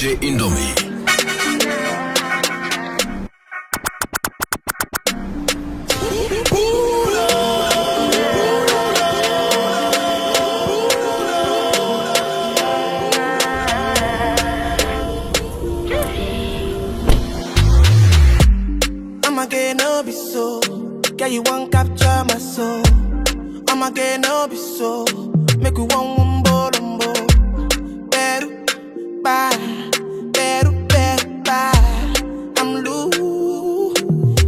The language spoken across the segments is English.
DJ Indomie. I'ma get no be so. Girl, you won't capture my soul. I'ma get no be so. Make you one wumbo lumbo. Beru, bye. Beru, beru, bye. I'm loose.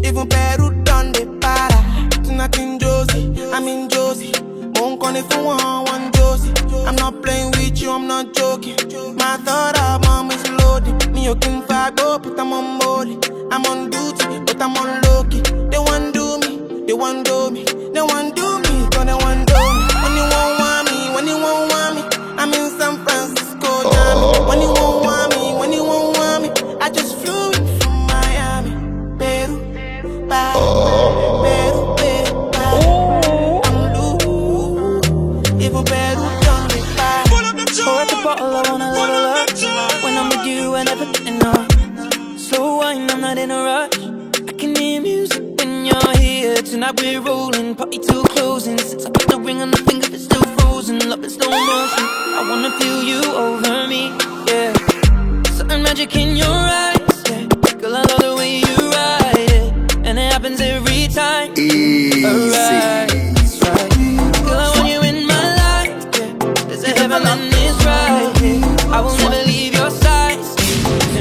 Even Peru done the para. Tonight in Josie, I'm in Josie. Won't call it for one Josie. I'm not playing with you, I'm not joking. My thought of mom is loaded. Me, you can fight, go, but I'm on molly. I'm on duty, but I'm on low-key. They want do me, they want do me. They want do me, cause they want do me. When you won't want me, when you won't want me, I'm in San Francisco, Miami. When you won't want me, when you won't want me, I just flew in from Miami. Peru, bye. Peru, Peru, bye. I'm loose. Even Peru done me bye. Pour at the bottle, I wanna level up. When I'm with you and everything on. So wine, I'm not in a rush. I can hear music when you're here. Tonight we're rolling, party till closing. Since I put the ring on the finger, it's still frozen. Love is slow motion. I wanna feel you over me, yeah. Certain magic in your eyes, yeah. Girl, I love the way you ride it, and it happens every time. Alright, that's right. Girl, I want you in my life, yeah. There's a heaven and it's right, yeah. I will never leave your side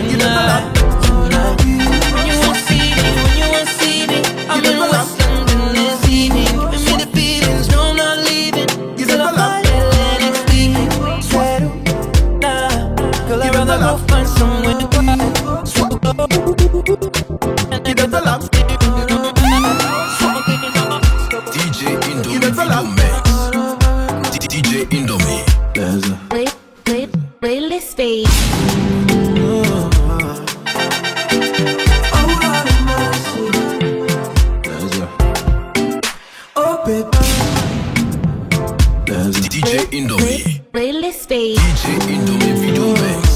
tonight. I'm in West London this evening. Giving me the feelings, no, I'm not leaving. Till I find it next week. Settle down. Girl, I'd rather go find somewhere to go. DJ Indomie Mix. DJ Indomie. There's a playlist page. DJ Indomie. Playlist page. DJ Indomie Video Mix.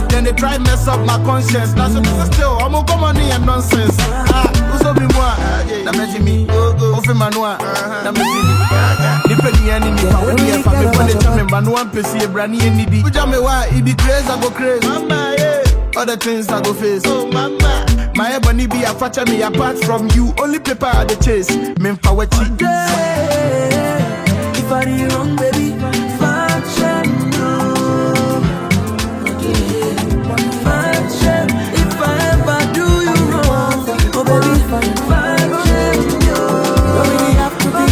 Then they try mess up my conscience. Now so still, I'm gonna come on here and nonsense. Who's up in moi? Damage me, off in manoa. Damage me. Depending on any family, if I'm going to tell me, but no one PC a brand new needy. You tell me why? It be crazy, I go crazy. Mama, yeah. Other things I go face. Oh, mama. My ebony be a fatter me apart from you. Only paper at the chase. Men for what you if I do wrong, baby, function. If I ever do you wrong, oh baby, function. Don't really have to be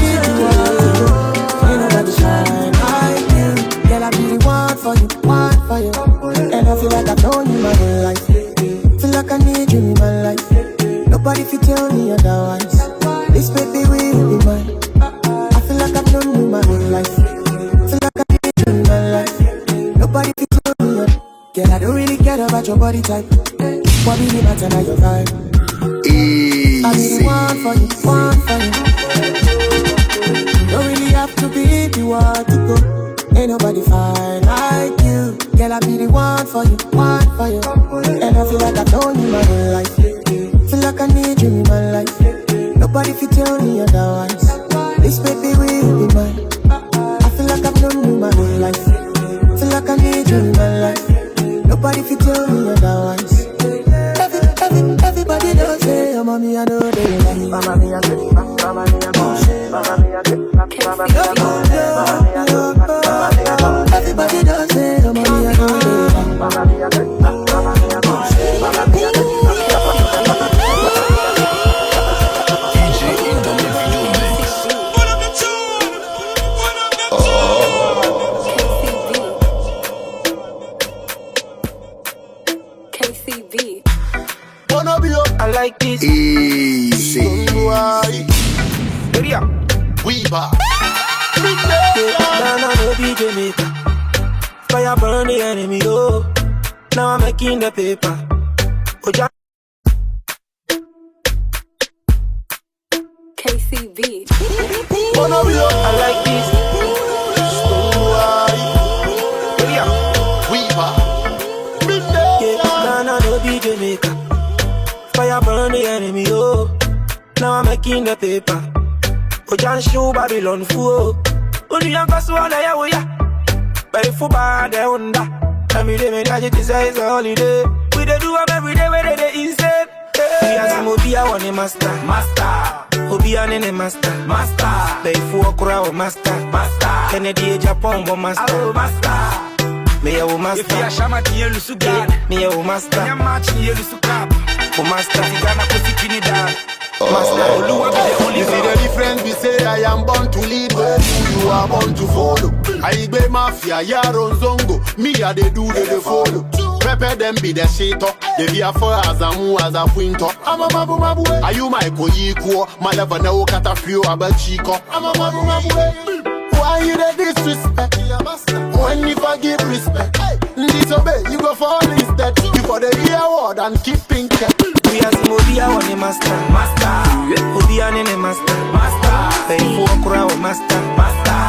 you know that shine. I feel, girl, I be the Nobody fi tell me otherwise. This baby will be mine. I feel like I've known you my whole life. Feel like I've been you in my life. Nobody fi tell me otherwise. Girl, I don't really care about your body type. What really matter now your vibe. Easy. I be the one for you, one for you. Don't really have to be the one to go. Ain't nobody fine like you. Girl, I be the one for you, one for you. And I feel like I've known you my whole life. Feel like I need you in my life. Nobody fi tell me otherwise. This baby will be mine. I feel like I've known you my whole life. Feel like I need you in my life. Nobody fi tell me otherwise. Everybody does say, oh, mommy, I know they like me. Mama, me, I say, mama, me, I go. Mama, me, I say, mama, me, I go. Everybody does say, oh, mommy, I know they like me. Mama, me, I say, mama, me, I go. Mama, me, I say, DJ Indomie video mix. KCB. I like this. Easy. Area. Weaver. Nah, no DJ maker. Fire burn the enemy, oh. Now I'm making the paper. Oh, KCB. I like this. Area. Weaver. Nah, no DJ maker. Fire burn the enemy, oh. Now I'm making the paper. Oh, John show Babylon fool. Only young person on the ya. But if you bad, they under. Every day, man, I just say it's a holiday. We dey do them every day, where they insane. We are some Obi, I want a master. Obi, I need a master. But if you walk around, master. Kennedy, Japan, master. Me a master. If you are Shamati, you lose God. Me a master. I'm matching you lose cap. Oh, master, Ghana, Trinidad. Master, Oluwa be the only. You see the difference? We say I am born to lead, where you are born to follow. I be mafia, yaro zongo. Me a they do, they follow. Prepare them be the shato. They be a for as a mu as a winter. I'm a mabu. Are you my koyiko? My level no kata frio about chico. I'm a mabu. Why you the disrespect? When you forgive respect, disobey, you go fall instead. You for the real word and keep thinking. We are some Obi, I want a master. Obi, I need a master. Pay for a crowd, master.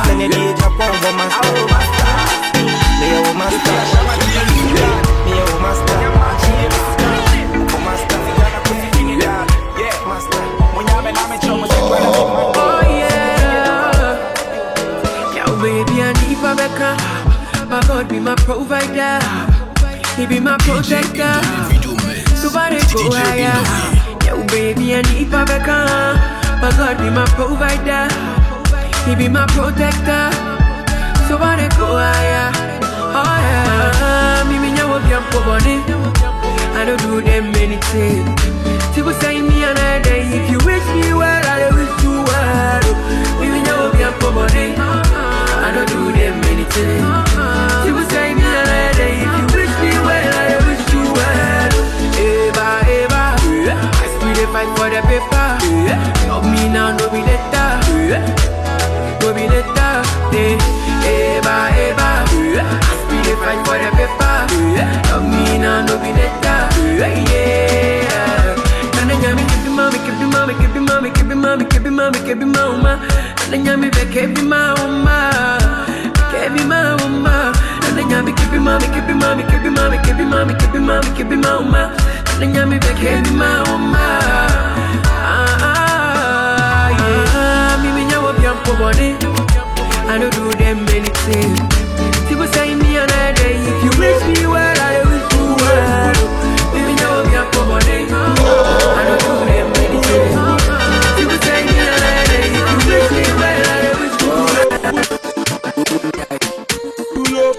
Kennedy, Japan, master. Me a master. Me a master. Oh, master, Ghana, Trinidad. Yeah, master. When you have oh, yeah. Yo, baby, I need Rebecca. My God be my provider. He be my protector. Somebody go higher. Yo, baby, I need Rebecca. My God be my provider. He be my protector. Somebody go higher. Oh yeah. Me nyawo bi ampo boni. I don't do them anything. People say me another day. If you wish me well, I wish you well. Me nyawo bi ampo boni. I don't do them anything. People say me another day. If you wish me well, I wish you well. Eva, I still fight for the paper. Love me now, no be later. No be later. Eva, I still fight for the paper. Love me now, no be later. Yeah. Nana nyami kebi mama, kebi mama, kebi mama, kebi mama, kebi mama, kebi mama. Nana nyami be kebi mama, kebi mama. Nana nyami kebi mama, kebi mama, kebi mama, kebi mama, kebi mama, kebi mama. Nana nyami be kebi mama. Yeah. Me nyawo bi ampo boni. I don't do them anything. People say me another day. If you wish me well, I wish you well. Baby, now I'm your company. I don't do them anything. People say me another day. If you wish me well, I wish you well. Pull up.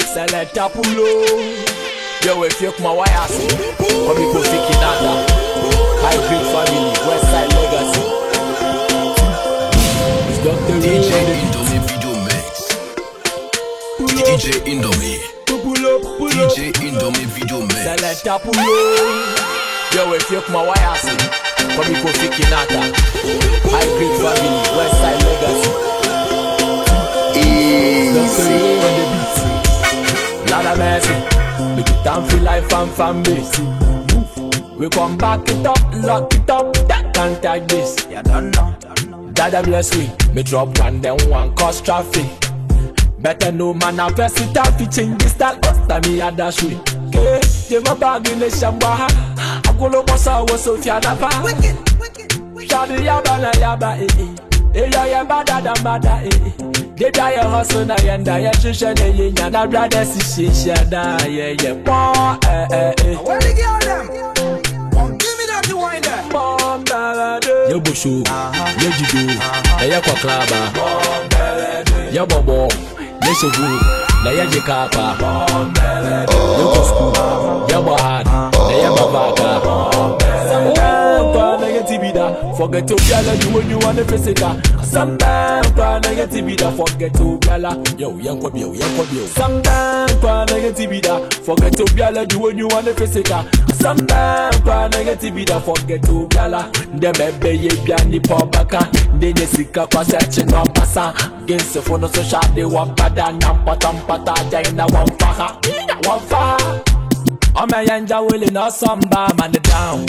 Selecta pull up. Yo, if you come why ask me? Come me go see Kinanda. Hybrid family, Westside legacy. DJ Indomie video mix. DJ Indomie. DJ Indomie video mix. Selecta pull up. Yo, if you my wires, come me go Kcee Nata. Hybrid family, West Side legacy. Easy on the beat. Lord of mercy, make it time for life and family. We come back it up, lock it up. That can't take this. You don't know. Dada bless me drop one then one cause traffic. Better no man a verse it out to change this style. Cause me a dash way. Okay, they my bag in the shamba. I go look what's our so fiana pa. Shadi yaba na yaba ya yaba dada bada They die a hustle na yanda ya shisha na yenya na brother si shisha da yeah. Where the girl them? Give me that wine there. Yo bushu, yo jidu, na ya kwa klaba. Yo bobo, yo shogu, na ya jikapa. Yo kusku, yo bahad, na ya babaka. Forget to gala, you when you want to physical. Sometimes negative, forget to gala. Yo, young kobio. Sometimes negative, forget to gala, you when you want to physical. Sometimes negative, forget to gala. The baby, ye biani pobaka. Then you see a passage no passa. Against the phone, so sharp, they want pada, nampata, jaina, one faha. Oh, my yanja willing or samba, man, the down.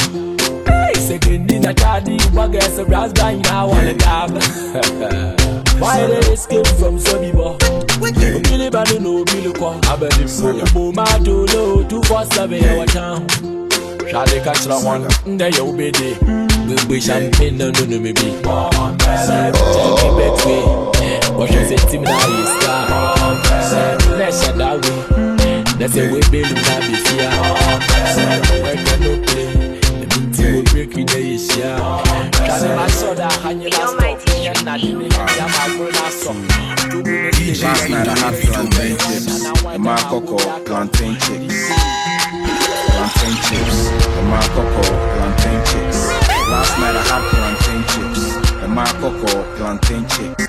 Second in a daddy, what gets a brass bang now on the dab. Why they escape from Sobibo? Billy Badu no Billy Kwan. I bet if you boom my do low, 247 our town. Shall they catch that one? There you be there. We'll be champagne, no, maybe. Take it back way. What you say, Tim Naija? Let's shut that way. Let's say we build that be fear. Where can no play? We'll break in the Asia. Can I saw that hanging last Last night I had plantain chips, and my cocoa plantain chips. Plantain chips, and my cocoa plantain chips. Last night I had plantain chips, and my cocoa plantain chips.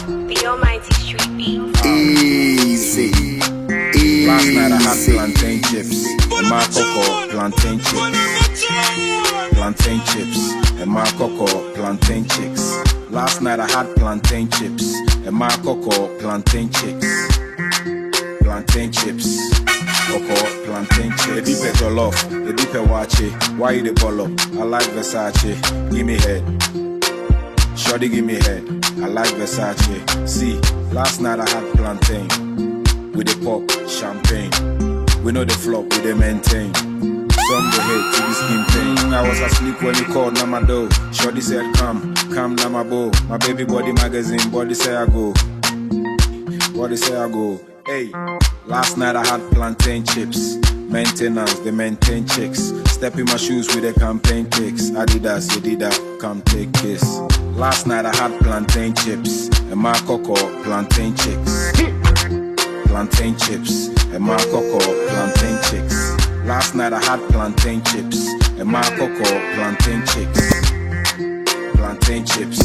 The Almighty Street Beat. Easy. Last night I had plantain chips, and my cocoa plantain chips. Plantain chips, and my cocoa plantain chicks. Last night I had plantain chips, and my cocoa plantain chicks. Plantain chips, cocoa plantain chips. The deep at your love, the deep at watch it. Why you the ball up? I like Versace, give me head. Shorty give me head, I like Versace. See, last night I had plantain with the pop, champagne. We know the flop, we the maintain. Some the hate to the skin pain. I was asleep when you called Namado. Shorty said come Namabo. My baby body magazine, body say I go. Body say I go. Hey, last night I had plantain chips. Maintenance, they maintain chicks. Step in my shoes with the campaign kicks. Adidas, you did that, come take kiss. Last night I had plantain chips. And my cocoa, plantain chicks. Plantain chips. And my cocoa, plantain chicks. Last night I had plantain chips, and my cocoa plantain chicks. Plantain chips,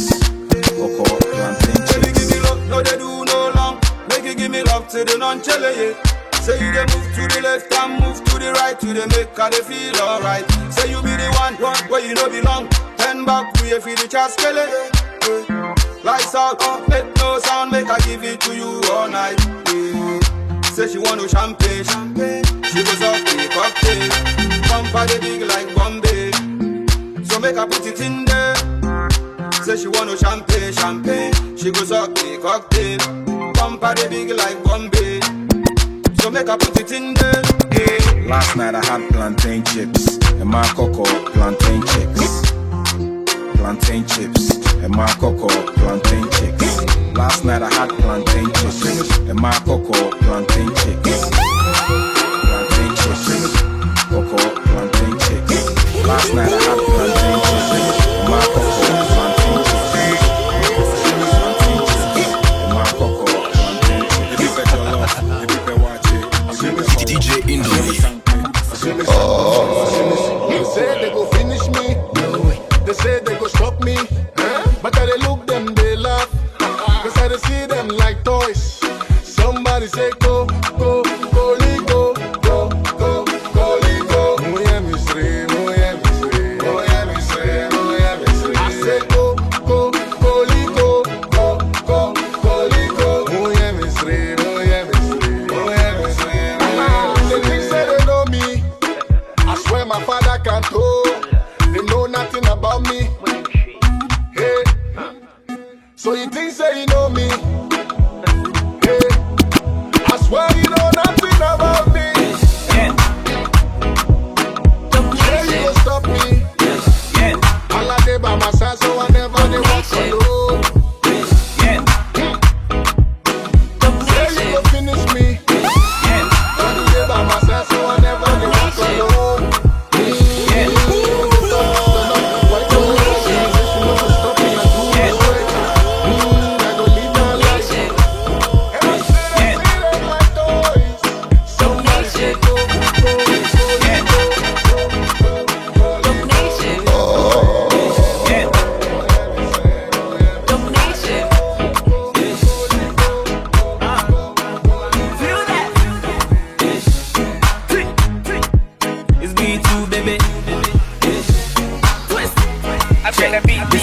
cocoa plantain chips. Baby, give me love, no they do no long. Make you give me love to the non-chele. Say you they move to the left and move to the right, to the make her they feel alright. Say you be the one where you know belong. Turn back, we feel the chaskele. Lights out, make no sound, make her give it to you all night. Say she want no champagne. She goes off the cocktail. Bumper the big like Bombay. So make her put it in there. Say she want no champagne. She goes off the cocktail. Bumper the big like Bombay. So make her put it in there. Yeah. Last night I had plantain chips, and my cocoa plantain chicks. Plantain chips, and my cocoa plantain chicks. Last night I had plantain chips, and my cocoa plantain chicks. Plantain chips, cocoa plantain chicks. Last night I had plantain chips, and my cocoa plantain chicks. Plantain chips, and my cocoa plantain chicks. The people that love, the people watch it. DJ Indomie. They say they go finish me. They say they go stop me. But I they look them, they laugh. Cause I see them like toys. Somebody say go, go, go, go. back and toe. They know nothing about me. Hey, so you think say you know me? Hey, I swear you know nothing about me. Say you go stop me. Alade by my side, so I never they walk alone. Say you go finish me. Alade by my side, so I never they walk alone.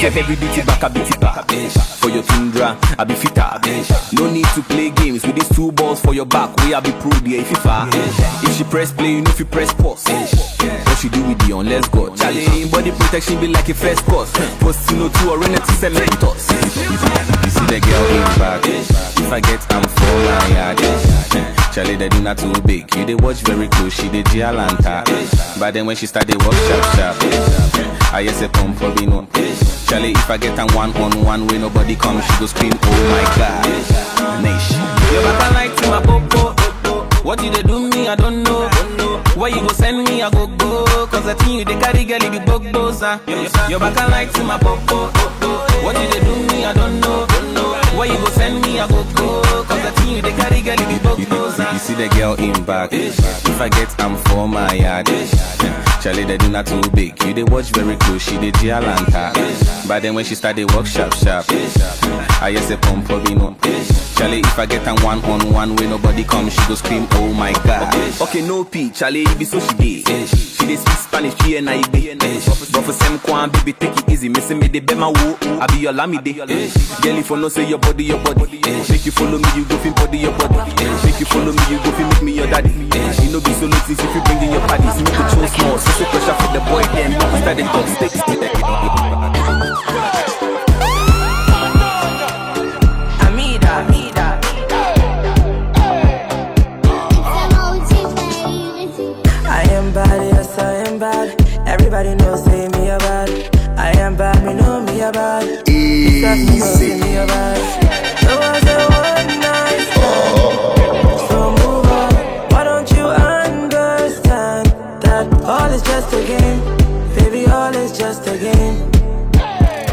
Every beat it back, I beat it back. For your tundra, I be fitter. No need to play games with these 2 balls for your back. We I be pro there if you far. If she press play, you know if you press pause. What she do with the on, let's go. Charlie, body protection be like a first course. Post to no 2 or run it to cementos. You see the girl in back. If I get I'm for my yard. Charlie, they do not too big. You they watch very close, she they Gialanta. But then when she start they walk sharp. I yes a pump for me no. Charlie, if I get a 1-on-1 where nobody comes, she go scream, oh my God. Nation. You back like to my popo. What you they do me, I don't know. Where you go send me, I go. Cause I think you they carry girl, you be bogos. You back like to my popo. What you they do me, I don't know. Where you go send me, I go. Cause I think you they carry girl, you be bogos. You see the girl in back. If I get I'm for my yard. Charlie, they do not too big. You they watch very close, she they Gialanta. But then when she start they walk sharp. I yes a pump for me no. Charlie, if I get a 1-on-1 where nobody comes, she go scream, oh my God. Okay, no P, Charlie, you be so she did. She they speak Spanish, she and I be. But for some kwan, baby, take it easy. Missing me, they be my woo. I be your lamide. Girl, if you no say your body. Make you follow me, you go feel body your body. Make you follow me, you go feel make me your daddy. You know be so loose if you bring in your parties. Make the chose small, so pressure for the boy, then we start the talk sticks. Everybody knows say me about it. I am bad, me know me about it. Easy. Me about it. There was a one night stand. So move on. Why don't you understand that all is just a game? Baby, all is just a game.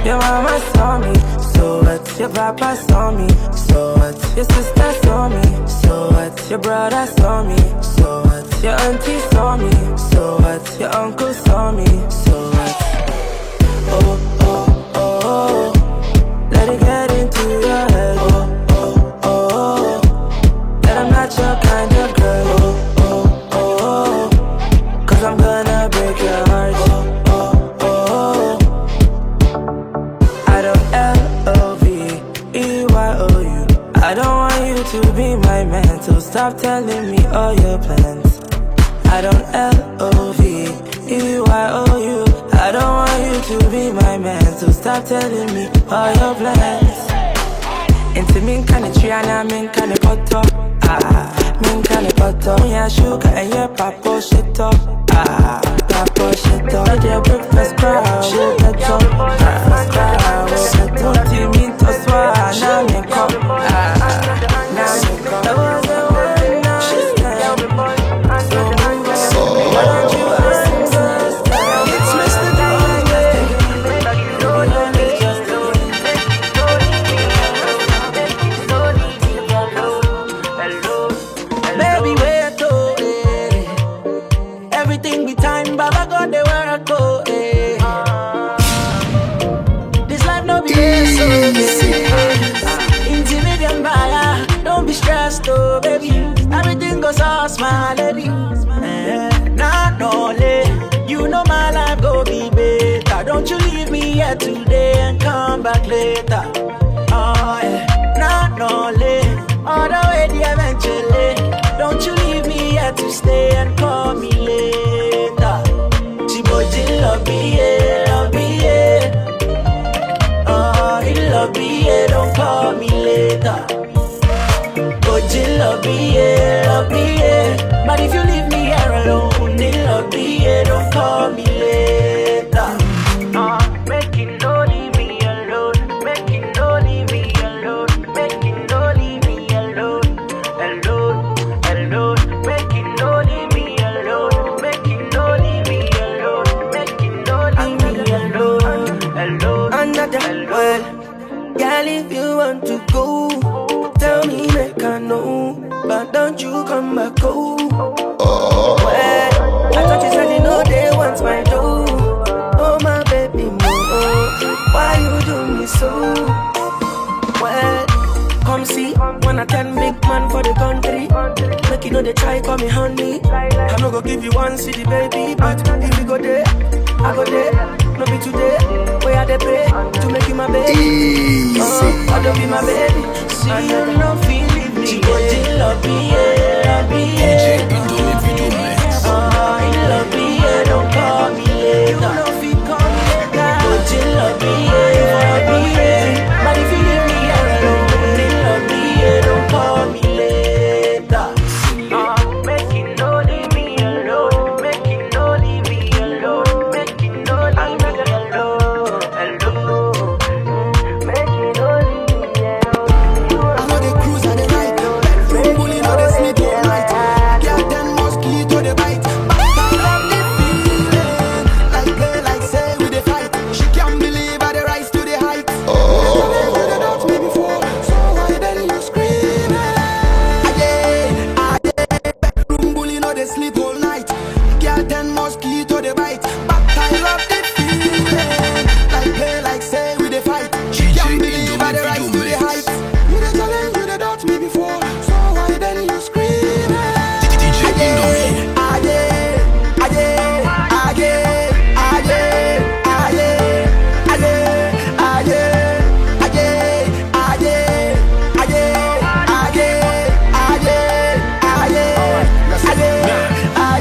Your mama saw me, so what? Your papa saw me, so what? Your sister saw me, so what? Your brother saw me, so what? Your auntie saw me, so what? Your uncle saw me, so what? Oh, oh, oh, oh. Let it get into your head. Oh, oh, oh, oh. That I'm not your kind of girl. Oh, oh, oh, oh. Cause I'm gonna break your heart. Oh, oh, oh, oh. I don't L-O-V-E-Y-O-U. I don't want you to be my man, so stop telling me all your plans. I don't L-O-V-E-Y-O-U. I don't want you to be my man, so stop telling me all your plans. Into me kind of tree and I'm in kind of butter. Me kind of butter. Yeah, sugar and yeah, papa shit up. Papa shit up. Yeah, breakfast crowd. Shit up. Breakfast crowd. Don't you mean to swear? Now me come. Now me come. There was a one night stand. So why don't you understand? It's Mr. Baby, wait, oh, everything be time, Baba God, they work, oh, this life no be so intimidate buyer, don't be stressed, oh, baby. Everything goes all smile, lady. Not only, you know my life go be better. Don't you leave me here today and come back later. Oh, yeah. Not only, all the way the eventually. Don't you leave me here to stay and call me later. See boy, Don't call me later. Love me, but if you leave me here alone, love me, don't call me later. Making no leave me alone, making no leave me alone, making no leave me alone, alone, making no leave me alone, making no leave me alone, making no leave me alone. Another well, girl, if you want to go, tell me make I know. But don't you come back, oh. Well, I thought you said you know they want my dough. Oh my baby, no. Why you do me so? Well, come see, 1 or 10 big man for the country. Make you know they try call me honey. I'm not gonna give you 1 city, baby, but if you go there, I go there. No be today, where they pray to make you my baby. I don't be my baby. See you no feeling me. Love me, DJ Indomie video mix. Love me, don't call me later. You know if you call me later. Love me, but if you leave me alone, love me, don't call me later. Making no leave me alone, making no leave me alone, making no leave me alone, making no leave me alone. I know the cruise and the night, bedroom bully, know the sleep all night. Girl, then mosquito the bite, but I love the feeling. Like play, like say we the fight. She can't believe I the rise to the height. You done doubt me before, so why then you screaming? Bedroom bully, know the sleep all night. Girl, then mosquito the bite, but I love the feeling. Like play, like say we the fight. She can't believe I the rise to the height. You the challenge, you the doubt me before, so why then you screaming? DJ Indomie.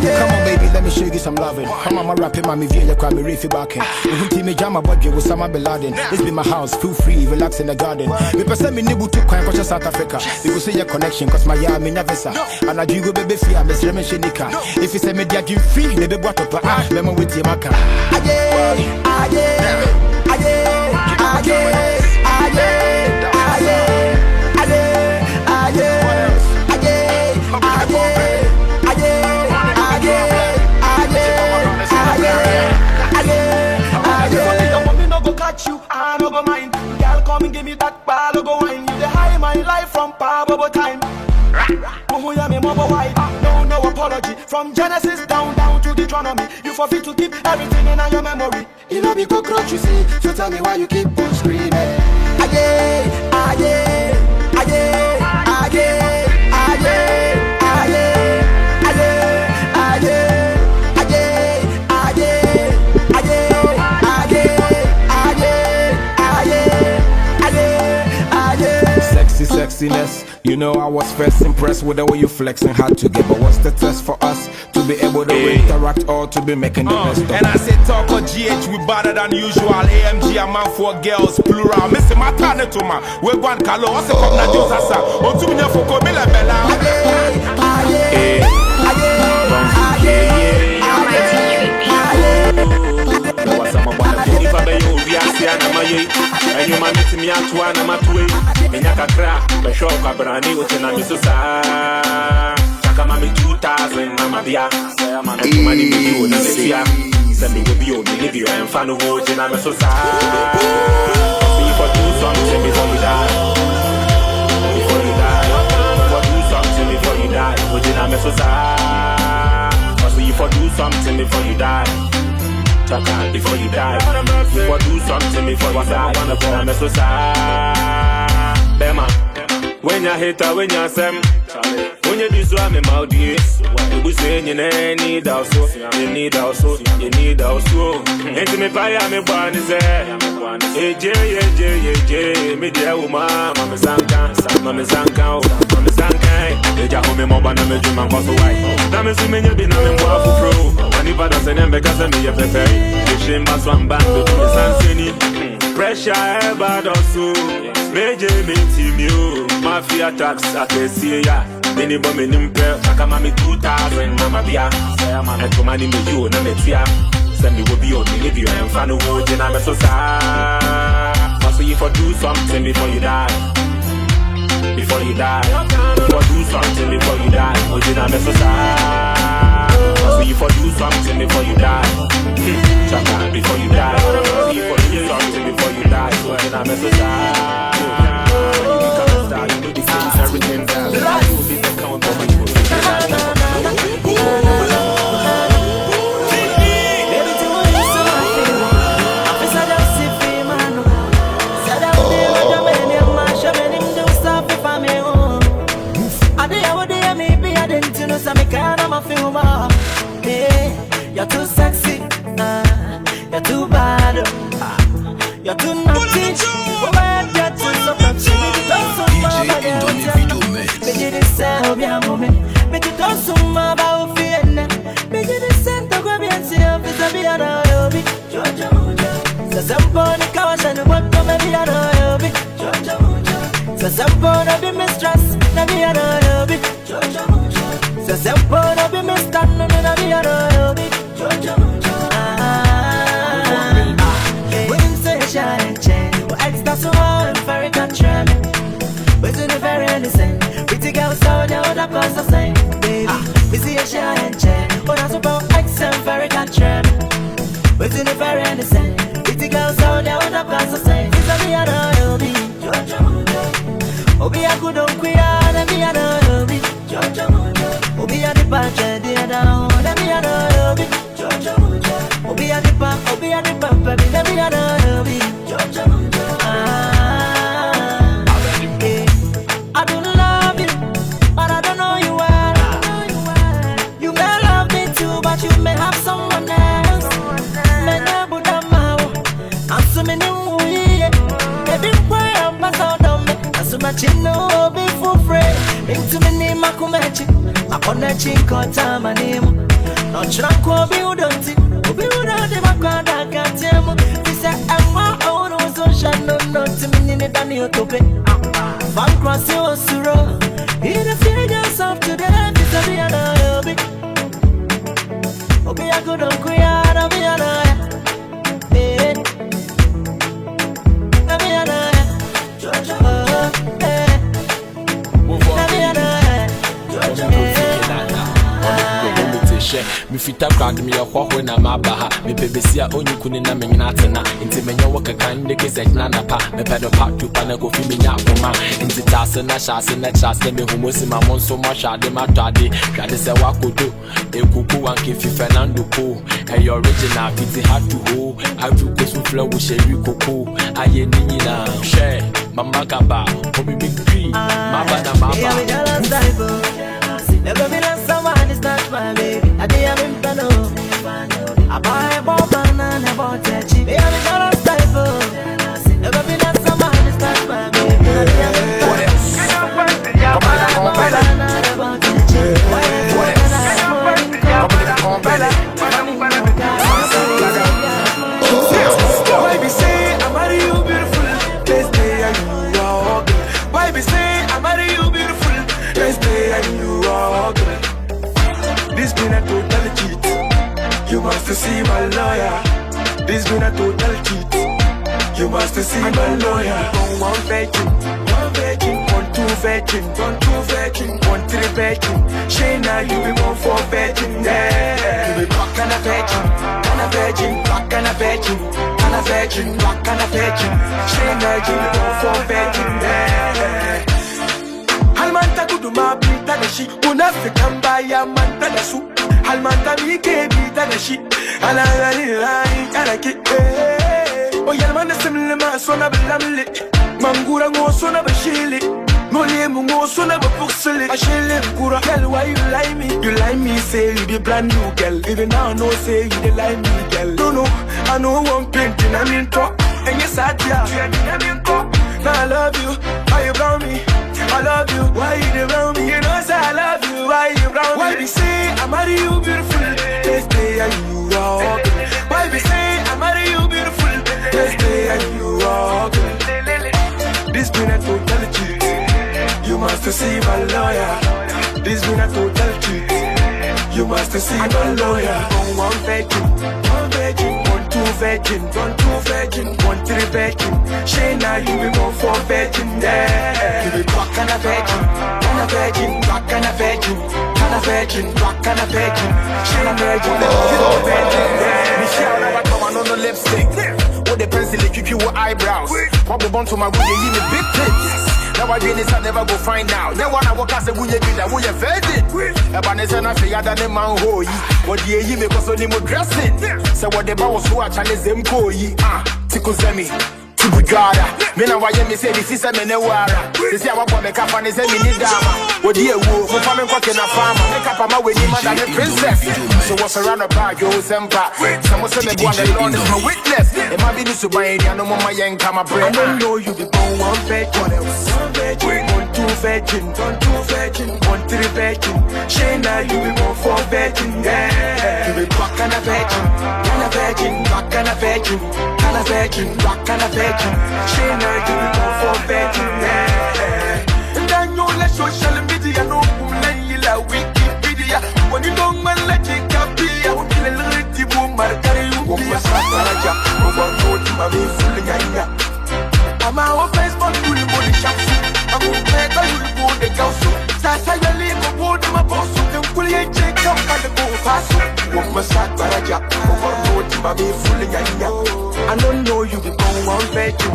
Come on, baby, let me show you some loving. Come on, my rapping, mommy, via your crime, reefy backing. You can me jam my body with Osama Bin Laden. This be my house, feel free, relax in the garden. We person me nibu to crime, cause South Africa. You will see your connection, cause my yami never visa. And I do go baby fear, Miss Remen Shenika. If you say me, dia give free, baby, what up, let me with your maka. I no go mind. Girl, come and give me that ball, go wine. You the high my life from power time. Oh, yeah, me mobile wide. No apology. From Genesis down to Deuteronomy. You forfeit to keep everything in your memory. You know be cockroach, you see. So tell me why you keep on screaming. Sexiness, you know I was first impressed with the way you flexing hard to get. But what's the test for us to be able to interact or to be making the best of? And I say talk or GH we better than usual. AMG a man for girls plural. Missy Matane to ma we gwan kalo ose kom na josasa. Otu nya foko bela bela. And you man meet me at one, I'm at way. Menyaka crack, the show Cabrani with an Amisusa. Takamami 2000, Namabia. Money with you, Nasia. Send me with you, Bolivia, and Fano Wood in Amasusa. Before do something before you die. Before you die. Before do something before you die. Would in Amasusa. Before do something before you die. Chaka, before you die, before do something before you die. Wanna go on the society, Bema. When you hate her, when you sem, when Unye biso ame maudie. You say you need also. You need also. You need also. Enti me paya me bani ze. Eje. Me dia uma. Mame zanka. Eja home mo bana me juma koso wai. Na me su me nye bi na me mwa fufro. Ani bada se ne me kase me ye pepe. Shimba swamba me sanseni. Pressure ever dosu. Meje me timio. Mafia tax atesi ya. Many women in prayer, Sakama me 2000, Mama Bia. Say, I'm a to money me you, na me tia. Send me will be on me, if you ain't fan of wood, and I'm so sad. Must you for do something before you die. Before you die. For do something before you die. Oh, I'm so sad. Must you for do something before you die. Chaka, before you die. Must you for do something before you die. Oh, I'm so sad. You become a star, you know the things, everything that you will be the count of my people. You're too sexy, you're too bad, you're too naughty. You're too so touchy. DJ Indomie video mix. Me did it say bien moment. Me did it so much about feeling. Me did it send to go bien si on fait bien à yobi. Georgia Muja. Ça c'est bon ni kawash ni what to me bien à yobi. Georgia Muja. Ça c'est bon na be mistress na bien à yobi. Georgia Muja. Ça c'est bon na be mistress na bien à yobi. Georgia Muja. When say shine. That's why I'm very country. But in the very innocent, pretty girls so they would have cost the same. Baby, we see a shine and chain. But that's about accent very country. But in the very innocent, pretty girls so they would have cost the same. It's a me and Obi, Georgia Mundo. Obi a good on queer, and me and Obi, Georgia Mundo. Obi a the punch and the down, and me and Obi, Georgia Mundo. Obi a the pump, and me and Obi, Georgia Mundo. I don't love you, but I don't know you well. You may love me too, but you may have someone else. I'm so many way. Baby, why I'm not so dumb. I'm so much in no be for free. Into me name, I come at you. I connect you, call time and name. Not drunk or be udonty. Be without the background, I can't tell you. This is my own social, no, to me in the Daniel Tope. Van cross your suro. In the figures of today, this is the other Obi. Obi, I go down queer, I'll be another. Me fita crowd me a hwa na mabaha me pebesia onyi kuni na me nyina tena nti menye wo kaka ndeke se na napa me pedo pack to pana go fi me nya akoma nti tase na shase na chase me humosi ma monso ma hwade ma twade hwade se wakodo ekuku wanke fi Fernando ko e original fiti hard to hold avu ko so flow wo sheri koko aye ni nyina share mama kaba obi big tree maba na maba. Never been a someone is not my baby. I did have him pano. I buy a bomb and a bought a cheap. They have a dollar stifle. Never been a someone is not my baby. I did have him pano. I buy a bomb and a bought a cheap. Why be say I marry you beautiful? This day I you are ugly. Why be say I marry you beautiful? This day I you are ugly. This been a total cheat. You must see my lawyer. This been a total cheat. You must see my lawyer. One virgin, one two virgin, one three virgin. Shayna, you be one four virgin. Yeah, you be back and a virgin, back and a virgin, and a virgin, back and a virgin. Shayna, you be one four virgin. Yeah. Halmanta kudu mapita na shi, unafika mbaya manta na su. Halmanta mike bita na shi, alangani karaki. O yalmana simle ma sona bilamle, mangura ngo sona bashili. Money mungo so never puxel. I shall kura. Girl, why you lie me? You lie me, say you be brand new girl. Even now, no say you dey lie me, girl. No, no, I know one painting, I mean talk. And yes, I do. I mean talk. Now I love you, why you brown me? I love you, why you dey brown me? You know say I love you, why you brown me? Why be say I marry you beautiful? This day and you walk. Why be say I marry you beautiful? This day and you walk. This been a total cheat. You must see my lawyer. This been a total cheat. You must see my lawyer. One virgin, one two virgin, one two virgin, one three virgin. Shayna, you be more for virgin, yeah. You be back and a virgin, back and a virgin, and a virgin, back and a virgin. Shayna virgin, you know virgin, yeah. Michelle, never come on the lipstick. With the pencil, they keep you with eyebrows. Probably born to my room, they give me big tips. Now I really I never go find out. Then when I walk out, say, will you do that? Will you virgin? Ebenezer, I figure that the man hoy. But the ye because only more dressing. So what the boss who are Charlie Zemko, Tico Zemi. Brigada, me na waye me say this is a menewara. This is our make up and is a mini dama. What you wo for farming work in a farm, make up my way than a princess. So what's around the bag, yo sempa. Someone say me go on the lawn is my witness. It might be this to buy any no more my young come up. I don't know you be born one virgin, what else? One two virgin, one three virgin. Shayna, you be born four virgin, yeah. You be back and a virgin, back and a virgin, and a virgin, back and a virgin. Shayna, you be born four virgin, yeah. And I know let social media no woman you la Wikipedia. When you don't man let it copy, I will kill a little boom, Margari, you will be a Sataraja. Over road, my way full of I'm our Facebook, you will be shouting. I'm going to make you go the council. Sasa, you leave a board in my boss, you can pull your check up and go fast. One Masat Baraja, over road, my way full of I don't know you be born one virgin,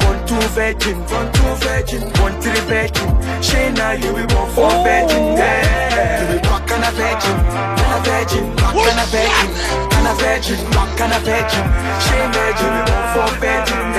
one two virgin, one three virgin. Shayna, you be born four virgin, yeah. You be back and a virgin, back and a virgin, and a virgin, back and a virgin. Shayna, you be born four virgin.